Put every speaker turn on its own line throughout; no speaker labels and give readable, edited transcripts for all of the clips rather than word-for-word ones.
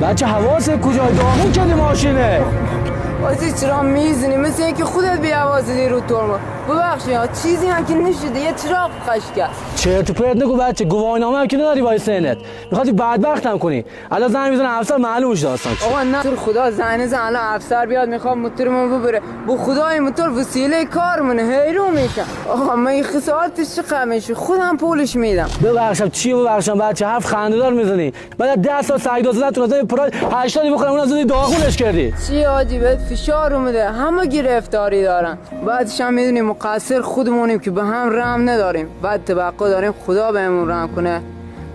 بچه حواست کجای داغون کردی ماشینه؟
آجی چرا میزنی؟ مثل اینکه خودت بی حواست رو ترمز. ببخشید چیزی هم که نشده یه چراغ خش کرد.
چرت و پرت نگو بچه، گواهینامه هم که نداری وای سنت. میخواستی بدبختم کنی. الان زنگ میزنه افسر معلومش داستان چیه.
آقا نه خدا زنگ نزن، الان افسر بیاد میخواد موتورمون ببره. بو خدا این موتور وسیله کارمونه، حیرون میشم. آقا من این خسارتش چقدر میشه؟ خودم پولش میدم.
ببخشم چی ببخشم بچه، حرف خنده‌دار میزنی. بعد 10 سال سعی دادن تو نظر پراید 80 بخورم اون از داغونش کردی.
چی آجی بهت فشار اومده، همه گرفتاری دارن. بعدش هم میدونی مقصر خودمونیم که به هم رحم نداریم. بعد توقع داریم خدا بهمون رحم کنه.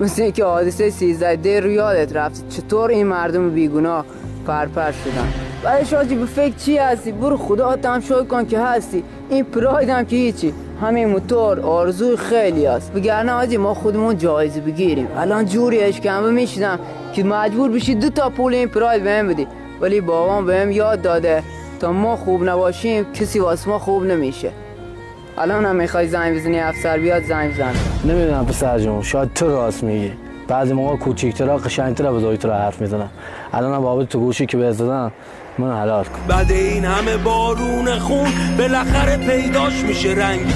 مثل اینکه حادثه 13 دی رو یادت رفت چطور این مردم بیگناه پرپر شدن. بعدش آجی به فکر چی هستی؟ برو خدا هم شکر کن که هستی. این پراید هم که هیچی، همین موتور آرزوی خیلی است. بگرنه آجی ما خودمون جایزه بگیریم. الان جوری اشکمبه میشدم که مجبور بشی 2 تا پول این پراید بهم بدی، ولی بابام بهم یاد داده تا ما خوب نباشیم کسی واسه ما خوب نمیشه. الان هم میخوای زنگ بزنی افسر بیاد زنگ بزن.
نمیدونم پسر جون، شاید تو راست میگی. بعضی موقع کوچیک‌ترا قشنگ‌تر بزرگترا حرف میزنن. الانم بابت تو گوشی که بهت زدن من حلال کن.
بعد این همه بارون خون بالاخره پیداش میشه رنگ.